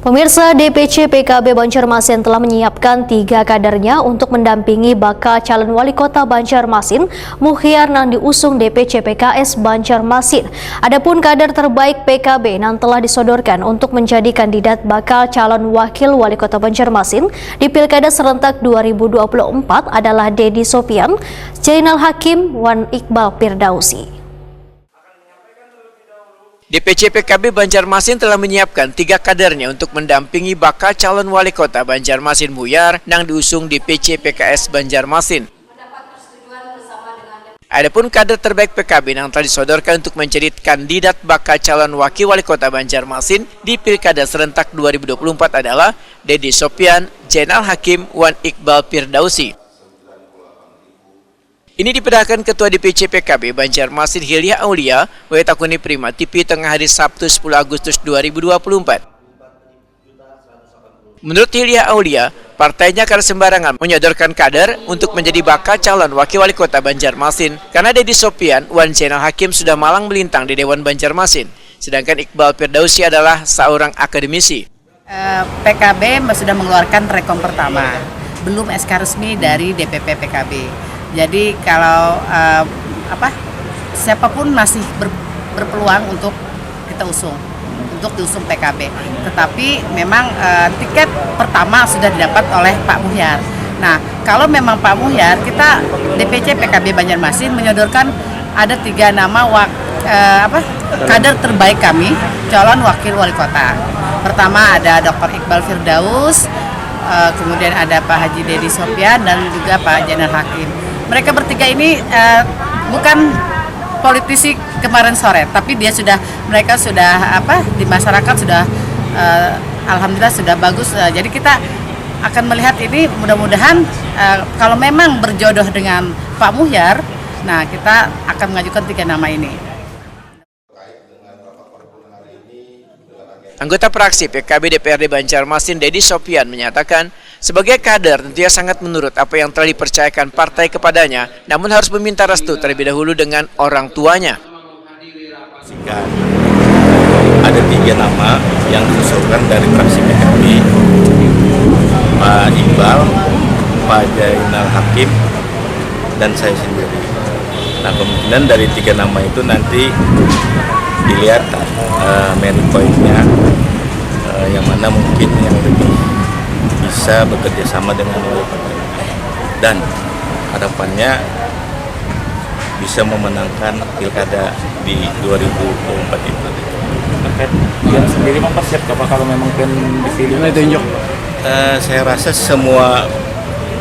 Pemirsa, DPC PKB Banjarmasin telah menyiapkan 3 kadernya untuk mendampingi bakal calon wali kota Banjarmasin, Muhyar yang diusung DPC PKS Banjarmasin. Adapun kader terbaik PKB yang telah disodorkan untuk menjadi kandidat bakal calon wakil wali kota Banjarmasin di Pilkada serentak 2024 adalah Dedi Sopyan, Zainal Hakim, Wan Iqbal Firdausi. DPC PKB Banjarmasin telah menyiapkan 3 kadernya untuk mendampingi bakal calon wali kota Banjarmasin Muhyar yang diusung DPC PKS Banjarmasin. Adapun kader terbaik PKB yang telah disodorkan untuk menjadi kandidat bakal calon wakil wali kota Banjarmasin di Pilkada serentak 2024 adalah Dedi Sopyan, Zainal Hakim, Wan Iqbal Firdausi. Ini diperlihatkan Ketua DPC PKB Banjarmasin Hilya Aulia, Wetakuni Prima TV tengah hari Sabtu 10 Agustus 2024. Menurut Hilya Aulia, partainya akan sembarangan menyodorkan kader untuk menjadi bakal calon wakil wali kota Banjarmasin karena Dedi Sopyan, Wan Zainal Hakim sudah malang melintang di Dewan Banjarmasin, sedangkan Iqbal Firdausi adalah seorang akademisi. PKB sudah mengeluarkan rekom pertama, belum SK resmi dari DPP PKB. Jadi kalau siapapun masih berpeluang untuk kita usung, untuk diusung PKB. Tetapi memang tiket pertama sudah didapat oleh Pak Muhyar. Nah, kalau memang Pak Muhyar, kita DPC PKB Banjarmasin menyodorkan ada 3 nama kader terbaik kami, calon wakil wali kota. Pertama ada Dr. Iqbal Firdaus, kemudian ada Pak Haji Dedi Sopyan dan juga Pak Zainal Hakim. Mereka bertiga ini bukan politisi kemarin sore, tapi mereka sudah di masyarakat sudah alhamdulillah sudah bagus. Jadi kita akan melihat ini mudah-mudahan kalau memang berjodoh dengan Pak Muhyar, nah kita akan mengajukan 3 nama ini. Anggota fraksi PKB DPRD Banjarmasin Dedi Sopyan menyatakan, sebagai kader tentunya sangat menurut apa yang telah dipercayakan partai kepadanya, namun harus meminta restu terlebih dahulu dengan orang tuanya. Ada 3 nama yang diusulkan dari fraksi PKB, Pak Iqbal, Pak Zainal Hakim, dan saya sendiri. Nah, kemungkinan dari 3 nama itu nanti dilihat merit point-nya yang mana mungkin yang lebih bisa bekerja sama dengan wali kota dan harapannya bisa memenangkan pilkada di 2024 itu. Yang sendiri mempersiapkan apa kalau memang kan dipilih ditunjuk? Saya rasa semua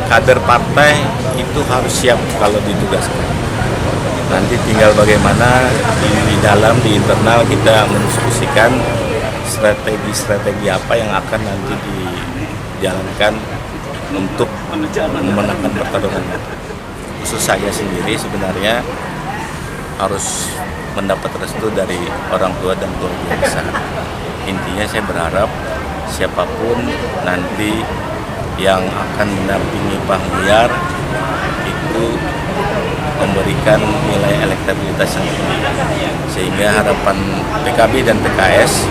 kader partai itu harus siap kalau ditugaskan. Nanti tinggal bagaimana di internal kita mendiskusikan strategi apa yang akan nanti dijalankan untuk memenangkan pertarungan. Khusus saya sendiri sebenarnya harus mendapat restu dari orang tua dan keluarga besar. Intinya saya berharap siapapun nanti yang akan mendampingi Pak Muhyar itu memberikan nilai elektabilitas yang tinggi, sehingga harapan PKB dan PKS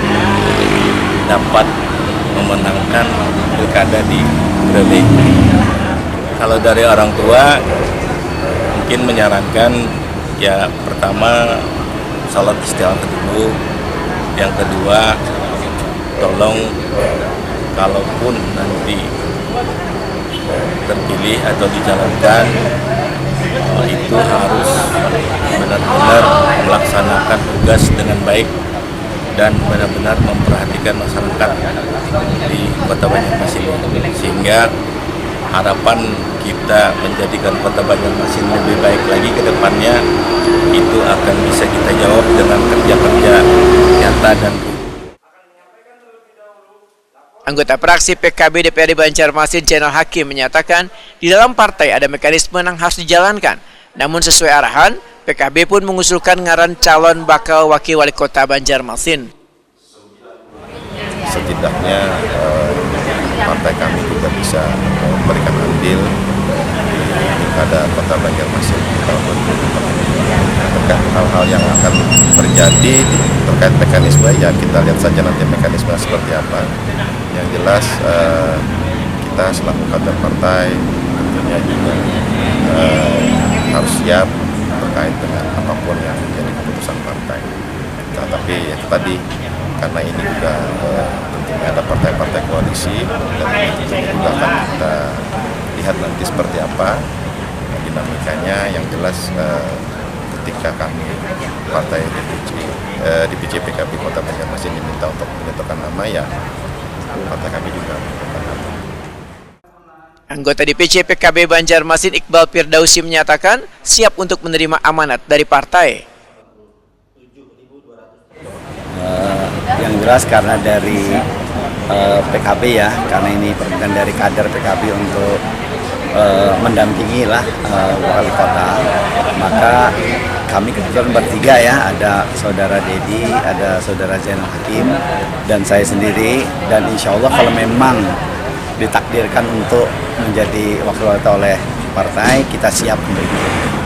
dapat memenangkan pilkada di periode ini. Kalau dari orang tua mungkin menyarankan ya pertama salat istighfar dulu, yang kedua tolong kalaupun nanti terpilih atau dijalankan itu harus benar-benar melaksanakan tugas dengan baik dan benar-benar memperhatikan masyarakat di Kota Banjarmasin, sehingga harapan kita menjadikan Kota Banjarmasin lebih baik lagi ke depannya itu akan bisa kita jawab dengan kerja-kerja nyata dan Anggota fraksi PKB DPRD Banjarmasin Zainal Hakim menyatakan di dalam partai ada mekanisme yang harus dijalankan. Namun sesuai arahan, PKB pun mengusulkan ngaran calon bakal wakil wali kota Banjarmasin. Setidaknya partai kami juga bisa memberikan andil di pilkada kota Banjarmasin tahun 2024. Terkait hal-hal yang akan terjadi terkait mekanisme, ya kita lihat saja nanti mekanisme seperti apa. Yang jelas kita selaku kader partai tentunya juga harus siap terkait dengan apapun yang menjadi keputusan partai. Nah, tapi itu tadi karena ini juga tentunya ada partai-partai koalisi dan tentunya juga akan kita lihat nanti seperti apa dinamikanya. Yang jelas ketika kami partai DPC PKB Kota Banjarmasin diminta untuk menentukan nama, ya partai kami juga menentukan nama. Anggota DPC PKB Banjarmasin Iqbal Firdausi menyatakan siap untuk menerima amanat dari partai. Yang jelas karena dari PKB ya, karena ini permintaan dari kader PKB untuk mendampingi lah wali kota, maka kami kebetulan bertiga ya, ada saudara Dedi, ada saudara Zainal Hakim, dan saya sendiri, dan insya Allah kalau memang ditakdirkan untuk menjadi wakil wali kota oleh partai, kita siap untuk itu.